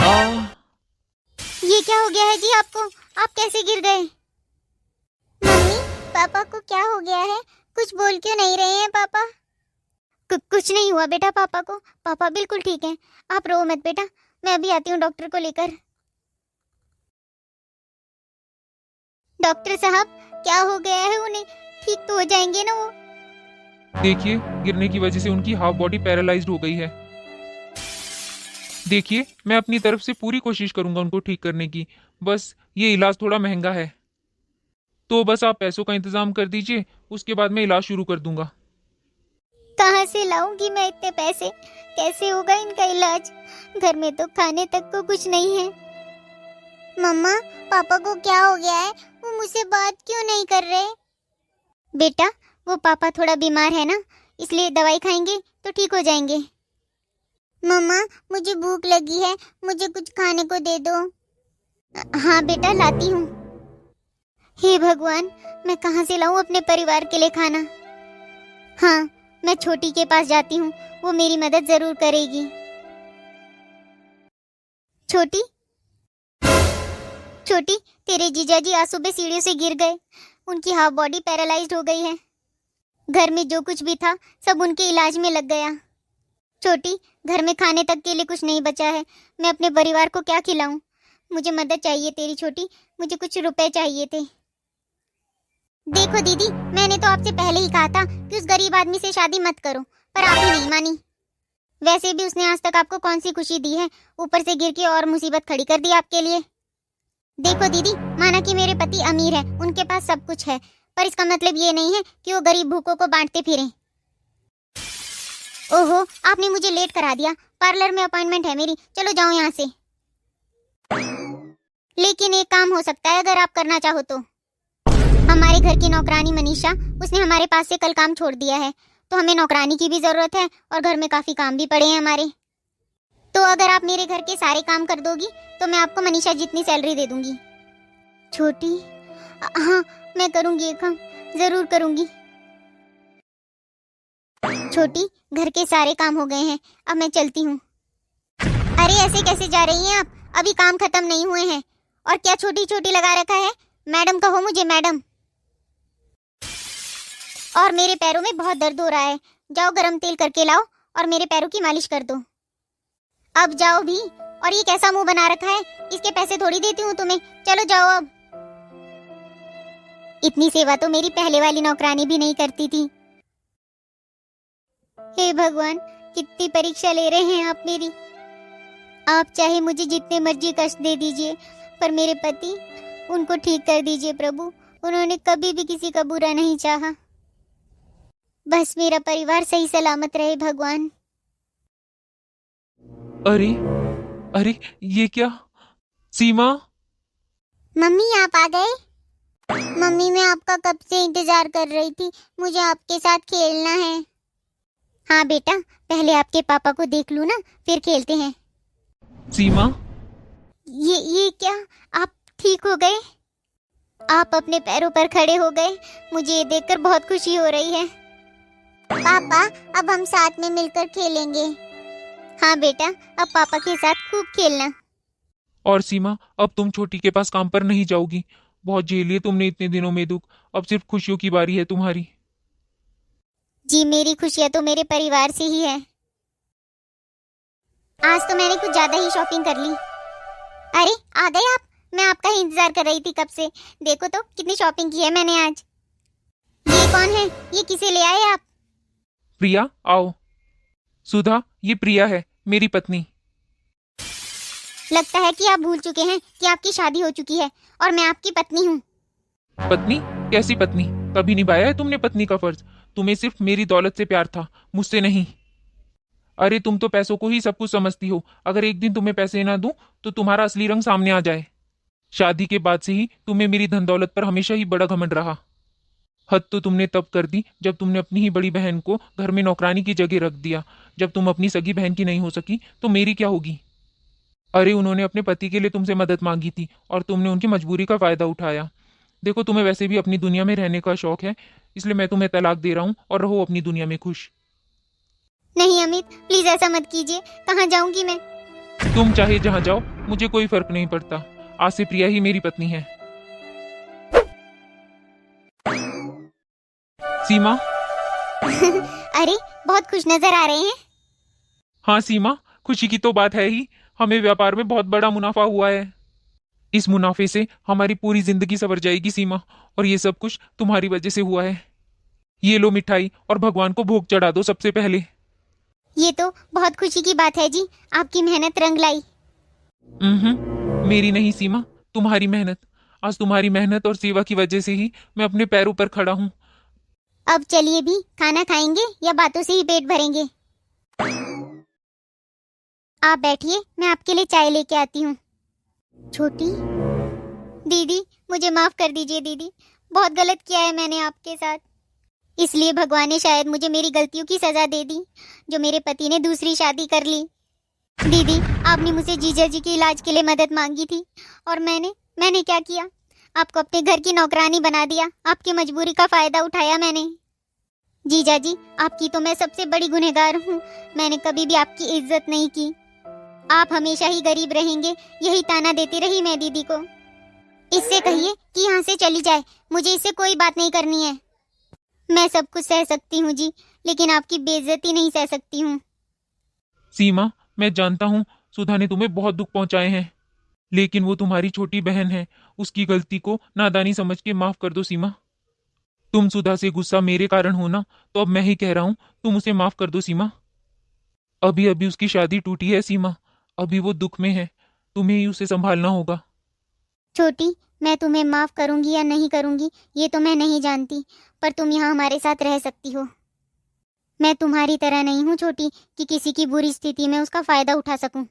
ये क्या हो गया है जी आपको? आप कैसे गिर गए? मम्मी, पापा को क्या हो गया है? कुछ बोल क्यों नहीं रहे हैं पापा? कुछ नहीं हुआ बेटा पापा को। पापा बिल्कुल ठीक हैं। आप रो मत बेटा, मैं अभी आती हूँ डॉक्टर को लेकर। डॉक्टर साहब, क्या हो गया है उन्हें? ठीक तो हो जाएंगे ना वो? देखिए, गिरने की वजह से उनकी हाफ बॉडी पैरालाइज्ड हो गई है। देखिए, मैं अपनी तरफ से पूरी कोशिश करूंगा उनको ठीक करने की। बस ये इलाज थोड़ा महंगा है, तो बस आप पैसों का इंतजाम कर दीजिए, उसके बाद मैं इलाज शुरू कर दूंगा। कहाँ से लाऊंगी मैं इतने पैसे? कैसे होगा इनका इलाज? घर में तो खाने तक को कुछ नहीं है। मम्मा, पापा को क्या हो गया है? वो मुझसे बात क्यों नहीं कर रहे? बेटा, वो पापा थोड़ा बीमार है ना, इसलिए दवाई खाएंगे तो ठीक हो जाएंगे। मम्मा, मुझे भूख लगी है, मुझे कुछ खाने को दे दो। हाँ बेटा, लाती हूँ। हे भगवान, मैं कहाँ से लाऊं अपने परिवार के लिए खाना? हाँ, मैं छोटी के पास जाती हूँ, वो मेरी मदद जरूर करेगी। छोटी, छोटी, तेरे जीजाजी आज सुबह सीढ़ियों से गिर गए। उनकी हाफ बॉडी पैरालाइज्ड हो गई है। घर में जो कुछ भी था सब उनके इलाज में लग गया। छोटी, घर में खाने तक के लिए कुछ नहीं बचा है। मैं अपने परिवार को क्या खिलाऊं? मुझे मदद चाहिए तेरी छोटी, मुझे कुछ रुपए चाहिए थे। देखो दीदी, मैंने तो आपसे पहले ही कहा था कि उस गरीब आदमी से शादी मत करो, पर आप ही नहीं मानी। वैसे भी उसने आज तक आपको कौन सी खुशी दी है, ऊपर से गिर के और मुसीबत खड़ी कर दी आपके लिए। देखो दीदी, माना कि मेरे पति अमीर है, उनके पास सब कुछ है, पर इसका मतलब ये नहीं है कि वो गरीब भूखों को बांटते फिरें। ओहो, आपने मुझे लेट करा दिया। पार्लर में अपॉइंटमेंट है मेरी, चलो जाओ यहाँ से। लेकिन एक काम हो सकता है अगर आप करना चाहो तो। हमारे घर की नौकरानी मनीषा, उसने हमारे पास से कल काम छोड़ दिया है, तो हमें नौकरानी की भी जरूरत है और घर में काफी काम भी पड़े हैं हमारे। तो अगर आप मेरे घर के सारे काम कर दोगी तो मैं आपको मनीषा जितनी सैलरी दे दूंगी। छोटी, हाँ, मैं करूंगी ये काम, जरूर करूंगी। छोटी, घर के सारे काम हो गए हैं, अब मैं चलती हूँ। अरे ऐसे कैसे जा रही हैं आप? अभी काम खत्म नहीं हुए हैं। और क्या छोटी छोटी लगा रखा है? मैडम कहो मुझे, मैडम। और मेरे पैरों में बहुत दर्द हो रहा है, जाओ गरम तेल करके लाओ और मेरे पैरों की मालिश कर दो। अब जाओ भी। और ये कैसा मुंह बना रखा है? इसके पैसे थोड़ी देती हूँ तुम्हें, चलो जाओ अब। इतनी सेवा तो मेरी पहले वाली नौकरानी भी नहीं करती थी। हे भगवान, कितनी परीक्षा ले रहे हैं आप मेरी। आप चाहे मुझे जितने मर्जी कष्ट दे दीजिए, पर मेरे पति, उनको ठीक कर दीजिए प्रभु। उन्होंने कभी भी किसी का बुरा नहीं चाहा। बस मेरा परिवार सही सलामत रहे भगवान। अरे अरे, ये क्या? सीमा, मम्मी, आप आ गए? मम्मी, मैं आपका कब से इंतजार कर रही थी, मुझे आपके साथ खेलना है। हाँ बेटा, पहले आपके पापा को देख लूँ ना, फिर खेलते हैं। सीमा, ये क्या? आप ठीक हो गए? आप अपने पैरों पर खड़े हो गए, मुझे ये देखकर बहुत खुशी हो रही है। पापा, अब हम साथ में मिलकर खेलेंगे। हाँ बेटा, अब पापा के साथ खूब खेलना। और सीमा, अब तुम छोटी के पास काम पर नहीं जाओगी। बहुत झेल लिए तुमने इतने दिनों में दुख, अब सिर्फ खुशियों की बारी है तुम्हारी। जी, मेरी खुशियाँ तो मेरे परिवार से ही है। आज तो मैंने कुछ ज्यादा ही शॉपिंग कर ली। अरे आ गए आप? मैं आपका ही इंतजार कर रही थी कब से। देखो तो कितनी शॉपिंग की है मैंने आज। ये कौन है? ये किसे ले आए आप? प्रिया, आओ। सुधा, ये प्रिया है, मेरी पत्नी। लगता है कि आप भूल चुके हैं कि आपकी शादी हो चुकी है और मैं आपकी पत्नी हूँ। पत्नी? कैसी पत्नी? कभी निभाया है तुमने पत्नी का फर्ज? तुम्हें सिर्फ मेरी दौलत से प्यार था, मुझसे नहीं। अरे तुम तो पैसों को ही सब कुछ समझती हो। अगर एक दिन तुम्हें पैसे ना दूं तो तुम्हारा असली रंग सामने आ जाए। शादी के बाद से ही तुम्हें मेरी धन दौलत पर हमेशा ही बड़ा घमंड रहा। हद तो तुमने तब कर दी जब तुमने अपनी ही बड़ी बहन को घर में नौकरानी की जगह रख दिया। जब तुम अपनी सगी बहन की नहीं हो सकी तो मेरी क्या होगी? अरे उन्होंने अपने पति के लिए तुमसे मदद मांगी थी और तुमने उनकी मजबूरी का फायदा उठाया। देखो, तुम्हें वैसे भी अपनी दुनिया में रहने का शौक है, इसलिए मैं तुम्हें तलाक दे रहा हूँ और रहो अपनी दुनिया में खुश। नहीं अमित, प्लीज ऐसा मत कीजिए। कहाँ जाऊंगी मैं? तुम चाहे जहां जाओ, मुझे कोई फर्क नहीं पड़ता। आज से प्रिया ही मेरी पत्नी है। सीमा। अरे बहुत खुश नजर आ रहे हैं। हाँ सीमा, खुशी की तो बात है ही। हमें व्यापार में बहुत बड़ा मुनाफा हुआ है। इस मुनाफे से हमारी पूरी जिंदगी संवर जाएगी सीमा, और ये सब कुछ तुम्हारी वजह से हुआ है। ये लो मिठाई और भगवान को भोग चढ़ा दो सबसे पहले। ये तो बहुत खुशी की बात है जी, आपकी मेहनत रंग लाई। मेरी नहीं सीमा, तुम्हारी मेहनत। आज तुम्हारी मेहनत और सेवा की वजह से ही मैं अपने पैरों पर खड़ा हूँ। अब चलिए भी, खाना खाएंगे या बातों से ही पेट भरेंगे? आप बैठिए, मैं आपके लिए चाय लेके आती हूँ। छोटी दीदी, मुझे माफ कर दीजिए दीदी, बहुत गलत किया है मैंने आपके साथ। इसलिए भगवान ने शायद मुझे मेरी गलतियों की सजा दे दी, जो मेरे पति ने दूसरी शादी कर ली। दीदी, आपने मुझसे जीजा जी के इलाज के लिए मदद मांगी थी, और मैंने क्या किया? आपको अपने घर की नौकरानी बना दिया। आपकी मजबूरी का फायदा उठाया मैंने। जीजा जी, आपकी तो मैं सबसे बड़ी गुनहगार हूँ। मैंने कभी भी आपकी इज्जत नहीं की। आप हमेशा ही गरीब रहेंगे, यही ताना देती रही मैं दीदी को। इससे कहिए कि यहाँ से चली जाए, मुझे इससे कोई बात नहीं करनी है। मैं सब कुछ सह सकती हूँ जी, लेकिन आपकी बेइज्जती नहीं सह सकती हूँ। सीमा, मैं जानता हूँ सुधा ने तुम्हें बहुत दुख पहुंचाए हैं, लेकिन वो तुम्हारी छोटी बहन है। उसकी गलती को नादानी समझ के माफ कर दो सीमा। तुम सुधा से गुस्सा मेरे कारण हो ना, तो अब मैं ही कह रहा हूँ, तुम उसे माफ कर दो सीमा। अभी अभी उसकी शादी टूटी है सीमा, अभी वो दुख में है। तुम्हें ही उसे संभालना होगा। छोटी, मैं तुम्हें माफ करूंगी या नहीं करूंगी ये तो मैं नहीं जानती, पर तुम यहाँ हमारे साथ रह सकती हो। मैं तुम्हारी तरह नहीं हूँ छोटी, कि किसी की बुरी स्थिति में उसका फायदा उठा सकूं।